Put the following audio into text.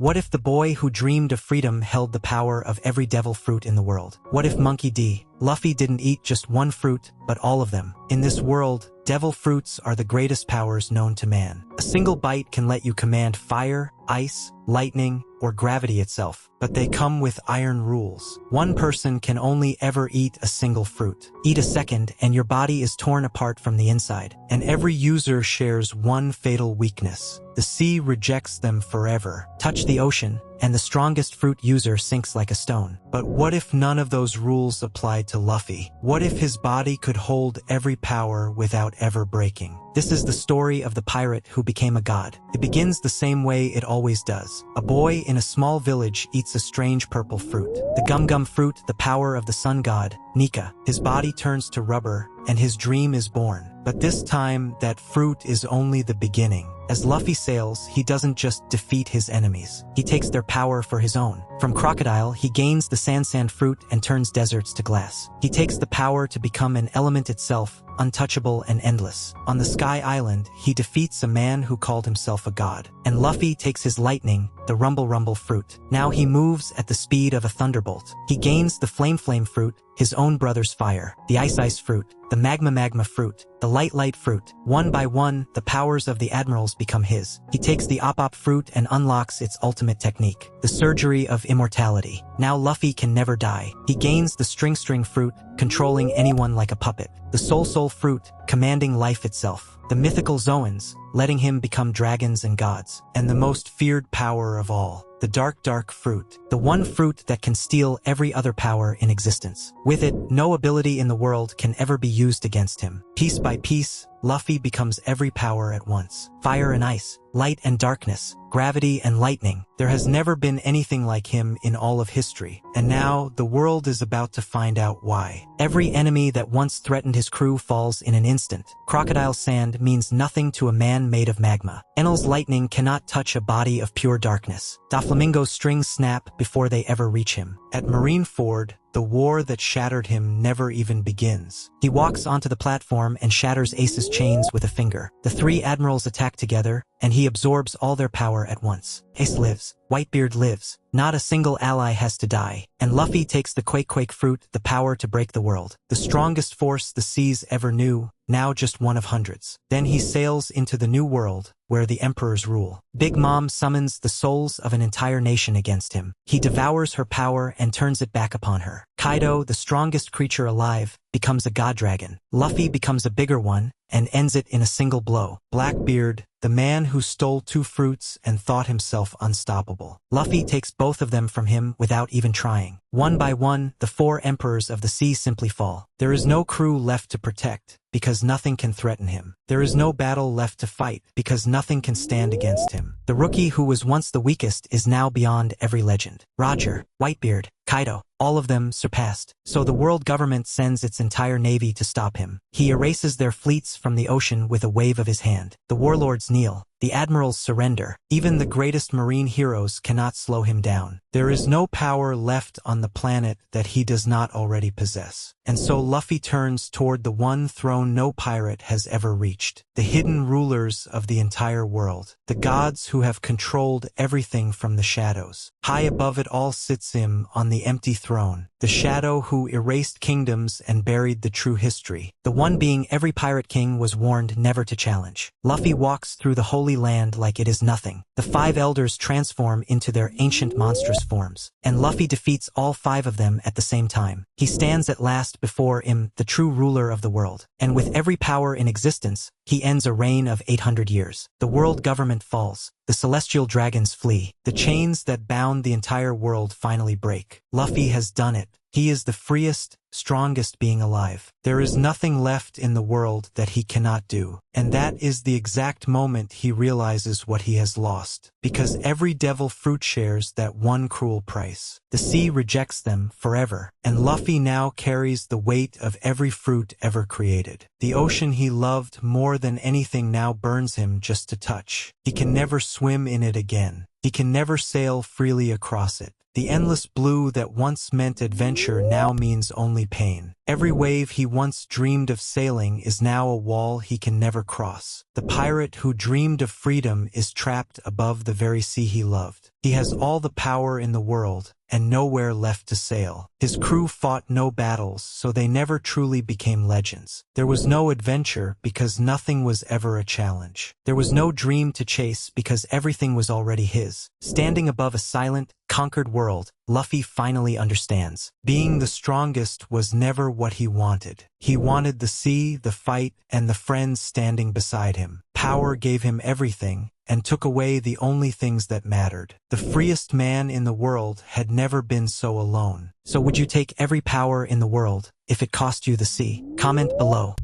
What if the boy who dreamed of freedom held the power of every devil fruit in the world? What if Monkey D. Luffy didn't eat just one fruit, but all of them? In this world, devil fruits are the greatest powers known to man. A single bite can let you command fire, ice, lightning, or gravity itself, but they come with iron rules. One person can only ever eat a single fruit. Eat a second and your body is torn apart from the inside, and every user shares one fatal weakness. The sea rejects them forever. Touch the ocean, and the strongest fruit user sinks like a stone. But what if none of those rules applied to Luffy? What if his body could hold every power without ever breaking? This is the story of the pirate who became a god. It begins the same way it always does. A boy in a small village eats a strange purple fruit. The gum-gum fruit, the power of the sun god, Nika. His body turns to rubber, and his dream is born. But this time, that fruit is only the beginning. As Luffy sails, he doesn't just defeat his enemies. He takes their power for his own. From Crocodile, he gains the sand fruit and turns deserts to glass. He takes the power to become an element itself, untouchable and endless. On the Sky Island, he defeats a man who called himself a god. And Luffy takes his lightning, the rumble fruit. Now he moves at the speed of a thunderbolt. He gains the flame fruit, his own brother's fire, the ice fruit, the magma fruit, the light fruit. One by one, the powers of the admirals become his. He takes the op fruit and unlocks its ultimate technique, the surgery of immortality. Now Luffy can never die. He gains the string fruit, controlling anyone like a puppet. The soul fruit, commanding life itself. The mythical Zoans, letting him become dragons and gods. And the most feared power of all, the dark fruit. The one fruit that can steal every other power in existence. With it, no ability in the world can ever be used against him. Piece by piece, Luffy becomes every power at once. Fire and ice, light and darkness, gravity and lightning. There has never been anything like him in all of history. And now, the world is about to find out why. Every enemy that once threatened his crew falls in an instant. Crocodile sand means nothing to a man made of magma. Enel's lightning cannot touch a body of pure darkness. Doflamingo's strings snap before they ever reach him. At Marineford, the war that shattered him never even begins. He walks onto the platform and shatters Ace's chains with a finger. The three admirals attack together, and he absorbs all their power at once. Ace lives. Whitebeard lives. Not a single ally has to die. And Luffy takes the quake fruit, the power to break the world. The strongest force the seas ever knew, now just one of hundreds. Then he sails into the new world, where the emperors rule. Big Mom summons the souls of an entire nation against him. He devours her power and turns it back upon her. Kaido, the strongest creature alive, becomes a god dragon. Luffy becomes a bigger one, and ends it in a single blow. Blackbeard, the man who stole 2 fruits and thought himself unstoppable. Luffy takes both of them from him without even trying. One by one, the 4 emperors of the sea simply fall. There is no crew left to protect, because nothing can threaten him. There is no battle left to fight, because nothing can stand against him. The rookie who was once the weakest is now beyond every legend. Roger, Whitebeard, Kaido, all of them surpassed. So the world government sends its entire navy to stop him. He erases their fleets from the ocean with a wave of his hand. The warlords kneel. The admirals surrender. Even the greatest marine heroes cannot slow him down. There is no power left on the planet that he does not already possess. And so Luffy turns toward the one throne no pirate has ever reached. The hidden rulers of the entire world. The gods who have controlled everything from the shadows. High above it all sits him on the empty throne. The shadow who erased kingdoms and buried the true history. The one being every pirate king was warned never to challenge. Luffy walks through the holy land like it is nothing. The 5 elders transform into their ancient monstrous forms. And Luffy defeats all 5 of them at the same time. He stands at last before him, the true ruler of the world. And with every power in existence, he ends a reign of 800 years. The world government falls. The celestial dragons flee. The chains that bound the entire world finally break. Luffy has done it. He is the freest, strongest being alive. There is nothing left in the world that he cannot do. And that is the exact moment he realizes what he has lost. Because every devil fruit shares that one cruel price. The sea rejects them forever. And Luffy now carries the weight of every fruit ever created. The ocean he loved more than anything now burns him just to touch. He can never swim in it again. He can never sail freely across it. The endless blue that once meant adventure now means only pain. Every wave he once dreamed of sailing is now a wall he can never cross. The pirate who dreamed of freedom is trapped above the very sea he loved. He has all the power in the world, and nowhere left to sail. His crew fought no battles, so they never truly became legends. There was no adventure because nothing was ever a challenge. There was no dream to chase because everything was already his. Standing above a silent, conquered world, Luffy finally understands. Being the strongest was never what he wanted. He wanted the sea, the fight, and the friends standing beside him. Power gave him everything, and took away the only things that mattered. The freest man in the world had never been so alone. So would you take every power in the world if it cost you the sea? Comment below.